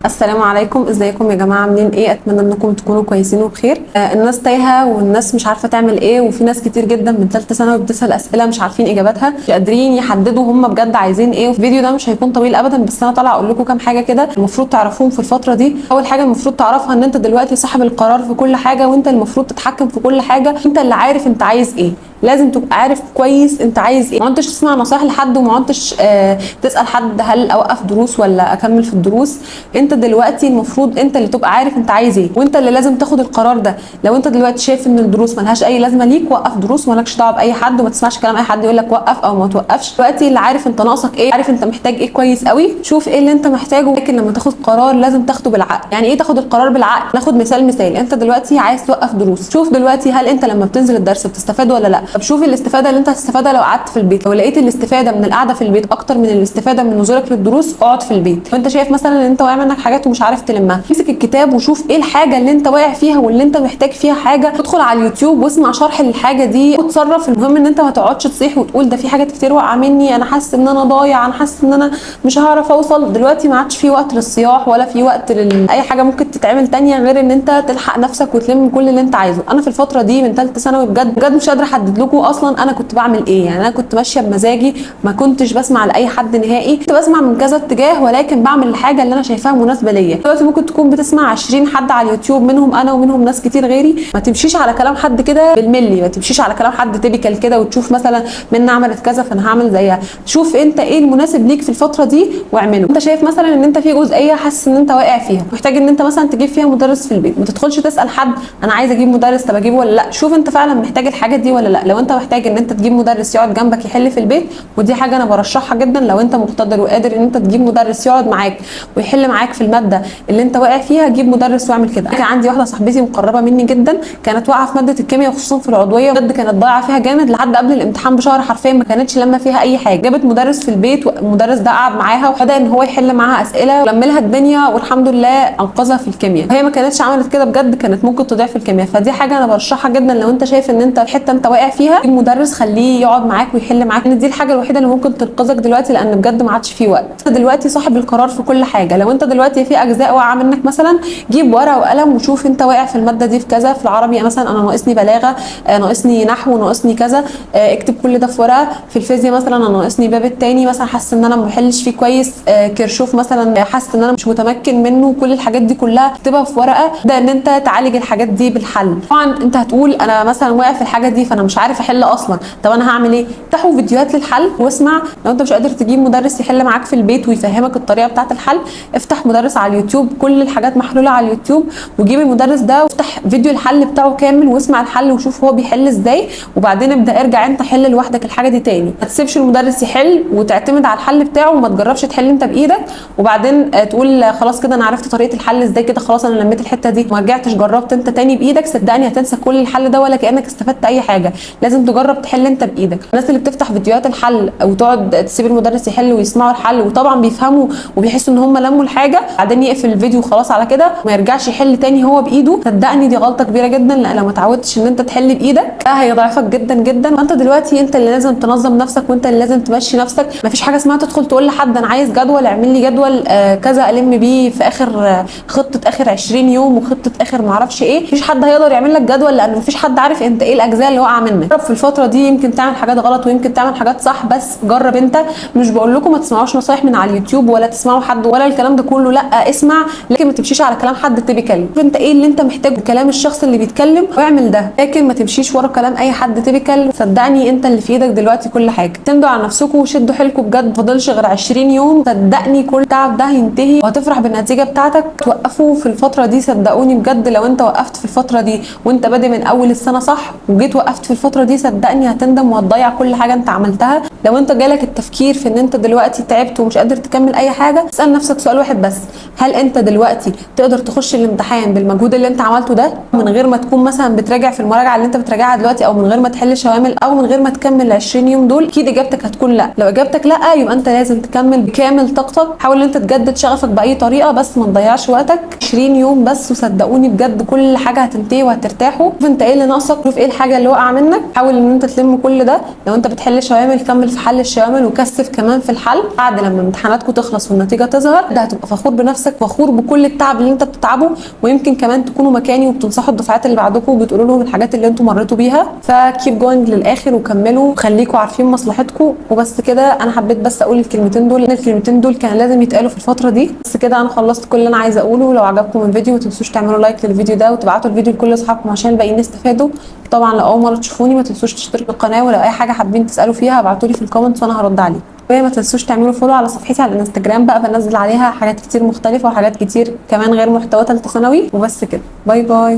السلام عليكم، ازيكم يا جماعه؟ عاملين ايه؟ اتمنى انكم تكونوا كويسين وبخير. الناس تايهه والناس مش عارفه تعمل ايه، وفي ناس كتير جدا من ثالثه ثانوي بتسال اسئله مش عارفين اجاباتها، مش قادرين يحددوا هم بجد عايزين ايه. الفيديو ده مش هيكون طويل ابدا، بس انا طالعه اقول لكم كام حاجه كده المفروض تعرفوهم في الفتره دي. اول حاجه المفروض تعرفها ان انت دلوقتي صاحب القرار في كل حاجه، وانت المفروض تتحكم في كل حاجه، انت اللي عارف انت عايز ايه. لازم تبقى عارف كويس انت عايز ايه، ما انتش تسمع نصايح لحد، وما انتش تسال حد هل اوقف دروس ولا اكمل في الدروس. انت دلوقتي المفروض انت اللي تبقى عارف انت عايز ايه، وانت اللي لازم تاخد القرار ده. لو انت دلوقتي شايف ان الدروس ملهاش اي لازمه ليك، وقف دروس ومالكش دعوه باي حد، وما تسمعش كلام اي حد يقول لك وقف او ما توقفش. دلوقتي اللي عارف انت ناقصك ايه، عارف انت محتاج ايه كويس قوي، شوف ايه اللي انت محتاجه. لكن لما تاخد قرار لازم تاخده بالعقل. يعني ايه تاخد القرار بالعقل؟ ناخد مثال. انت دلوقتي عايز توقف دروس، شوف دلوقتي هل انت لما بتنزل الدرس بتستفاد ولا لا. طب شوف الاستفاده اللي انت هتستفادها لو قعدت في البيت. لو لقيت الاستفاده من القعده في البيت اكتر من الاستفاده من نزولك للدروس، اقعد في البيت. وانت شايف مثلا ان انت واقع منك حاجات ومش عارف تلمها، امسك الكتاب وشوف ايه الحاجه اللي انت واقع فيها واللي انت محتاج فيها حاجه. ادخل على اليوتيوب واسمع شرح للحاجه دي وتصرف. المهم ان انت ما تقعدش تصيح وتقول ده في حاجات كتير واقعه مني، انا حاسس ان انا ضايع، انا حاسس ان انا مش هعرف اوصل. دلوقتي ما عادش في وقت للصياح ولا في وقت اي حاجه ممكن تتعمل تانية غير ان انت تلحق نفسك وتلم كل اللي انت عايزه. انا في الفتره دي من ثالثه ثانوي بجد مش قادره احدد لكم اصلا انا كنت بعمل ايه. يعني انا كنت ماشيه بمزاجي، ما كنتش بسمع لاي حد نهائي، كنت بسمع من كذا اتجاه ولكن بعمل الحاجه اللي انا شايفاها مناسبه ليا. دلوقتي ممكن تكون بتسمع 20 حد على اليوتيوب، منهم انا ومنهم ناس كتير غيري. ما تمشيش على كلام حد كده بالملي، ما تمشيش على كلام حد تيبيكال كده وتشوف مثلا منى عملت كذا فانا هعمل زيها. شوف انت ايه المناسب ليك في الفتره دي واعمله. انت شايف مثلا ان انت في جزئيه حاسس ان انت واقع فيها، محتاج ان انت مثلا تجيب فيها مدرس في البيت، ما تدخلش تسال حد انا عايز اجيب مدرس، طب اجيبه ولا لا. شوف انت فعلا محتاج الحاجه دي ولا لا. لو انت محتاج ان انت تجيب مدرس يقعد جنبك يحل في البيت، ودي حاجه انا برشحها جدا، لو انت مقتدر وقادر ان انت تجيب مدرس يقعد معاك ويحل معاك في الماده اللي انت واقع فيها، جيب مدرس واعمل كده. كان عندي واحده صاحبتي مقربه مني جدا، كانت واقعه في ماده الكيمياء وخصوصا في العضويه، بجد كانت ضايعه فيها جامد لحد قبل الامتحان بشهر حرفيا، ما كانتش لما فيها اي حاجه. جابت مدرس في البيت والمدرس ده قعد معاها وبدا ان هو يحل معاها اسئله ولم لها الدنيا، والحمد لله انقذها في الكيمياء. هي ما كانتش عملت كده بجد كانت ممكن تضيع في الكيمياء. فدي حاجه انا برشحها جدا، لو انت شايف ان انت الحته انت واقع فيها، جيب مدرس خليه يقعد معاك ويحل معاك، ان دي الحاجه الوحيده اللي ممكن تنقذك دلوقتي، لان بجد ما عادش في وقت. انت دلوقتي صاحب القرار في كل حاجه. لو انت دلوقتي في اجزاء واقعه منك مثلا، جيب ورقه وقلم وشوف انت واقع في الماده دي في كذا. في العربي مثلا انا ناقصني بلاغه، ناقصني نحو، ناقصني كذا، اكتب كل ده في ورقه. في الفيزياء مثلا انا ناقصني باب التاني مثلا حاسس ان انا ما بحلش فيه كويس، كرشوف مثلا حاسس ان انا مش متمكن منه. كل الحاجات دي كلها اكتبها في ورقه، ده ان انت تعالج الحاجات دي بالحل. طبعا انت هتقول انا مثلا واقع في الحاجه دي فانا مش عارف احل اصلا، طب انا هعمل ايه؟ افتحوا فيديوهات للحل واسمع. لو انت مش قادر تجيب مدرس يحل معاك في البيت ويفهمك الطريقه بتاعه الحل، افتح مدرس على اليوتيوب، كل الحاجات محلوله على اليوتيوب، وجيب المدرس ده وافتح فيديو الحل بتاعه كامل واسمع الحل وشوف هو بيحل ازاي، وبعدين ابدا ارجع انت حل لوحدك الحاجه دي تاني. ما تسيبش المدرس يحل وتعتمد على الحل بتاعه وما تجربش تحل انت بايدك، وبعدين تقول خلاص كده انا عرفت طريقه الحل ازاي، كده خلاص انا لميت الحته دي، ما رجعتش جربت انت تاني بايدك. صدقني هتنسى كل الحل ده ولا كانك استفدت اي حاجه. لازم تجرب تحل انت بايدك. الناس اللي بتفتح فيديوهات الحل وتقعد تسيب المدرس يحل ويسمعوا الحل، وطبعا بيفهموا وبيحسوا ان هم لموا الحاجه، بعدين يقفل الفيديو خلاص على كده وما يرجعش يحل تاني هو بايده، صدقني دي غلطه كبيره جدا، لان لو ما اتعودتش ان انت تحل بايدك ده هيضعفك جدا جدا. فانت دلوقتي انت اللي لازم تنظم نفسك، وانت اللي لازم تمشي نفسك. ما فيش حاجه اسمها تدخل تقول لحد انا عايز جدول، اعمل لي جدول كذا الم بيه في اخر خطه اخر 20 يوم وخطه اخر ما اعرفش ايه. مفيش حد هيقدر يعمل لك جدول، لان مفيش حد عارف انت ايه الاجزاء اللي واقعه منك. جرب في الفتره دي، يمكن تعمل حاجات غلط ويمكن تعمل حاجات صح، بس جرب انت. مش بقول لكم ما تسمعوش نصايح من على اليوتيوب ولا تسمعوا حد ولا الكلام ده كله، لا اسمع، لكن ما تمشيش على كلام حد تيبيكال. شوف انت ايه اللي انت محتاجه، كلام الشخص اللي بيتكلم واعمل ده، لكن ما تمشيش ورا كلام اي حد تيبيكال. صدقني انت اللي في ايدك دلوقتي كل حاجه. تندوا على نفسكم وشدوا حيلكم بجد، ما فاضلش غير 20 يوم. صدقني كل تعب ده هينتهي وهتفرح بالنتيجه بتاعتك. توقفوا في الفتره دي صدقوني بجد، لو انت وقفت في الفتره دي وانت بادئ من اول السنه صح وجيت وقفت في الفتره دي، صدقني هتندم وهتضيع كل حاجه انت عملتها. لو انت جالك التفكير في ان انت دلوقتي تعبت ومش قادر تكمل اي حاجه، اسال نفسك سؤال واحد بس: هل انت دلوقتي تقدر تخش الامتحان بالمجهود اللي انت عملته ده، من غير ما تكون مثلا بتراجع في المراجعه اللي انت بتراجعها دلوقتي، او من غير ما تحل شوامل، او من غير ما تكمل ال 20 يوم دول؟ اكيد اجابتك هتكون لا. لو اجابتك لا، يبقى انت لازم تكمل بكامل طاقتك. حاول ان انت تجدد شغفك باي طريقه، بس ما تضيعش وقتك. 20 يوم بس، وصدقوني بجد كل حاجه هتنتهي وهترتاحوا. شوف انت ايه اللي ناقصك، شوف ايه الحاجه اللي واقعه منك، منك. حاول ان انت تلم كل ده. لو انت بتحل شوامل كمل في حل الشوامل وكثف كمان في الحل. بعد لما امتحاناتكم تخلص والنتيجه تظهر ده هتبقى فخور بنفسك، فخور بكل التعب اللي انت بتتعبه، ويمكن كمان تكونوا مكاني وبتنصحوا الدفعات اللي بعدكم وبتقولوا لهم الحاجات اللي انتم مريتوا بيها. فكيب جوينج للاخر وكملوا وخليكوا عارفين مصلحتكم وبس كده. انا حبيت بس اقول الكلمتين دول لان الكلمتين دول كان لازم يتقالوا في الفتره دي. بس كده انا خلصت كل اللي انا عايزه اقوله. لو عجبكم الفيديو ما تنسوش تعملوا لايك للفيديو ده وتبعتوا الفيديو لكل اصحابكم عشان الباقيين يستفادوا. طبعا لو اول مره تشوفوني ما تنسوش تشتركوا في القناه، ولو اي حاجه حابين تسالوا فيها ابعتوا لي في الكومنتس وانا هرد عليكم. وما تنسوش تعملوا فولو على صفحتي على الانستجرام بقى، بنزل عليها حاجات كتير مختلفه وحاجات كتير كمان غير محتوى ثالثه ثانوي. وبس كده، باي باي.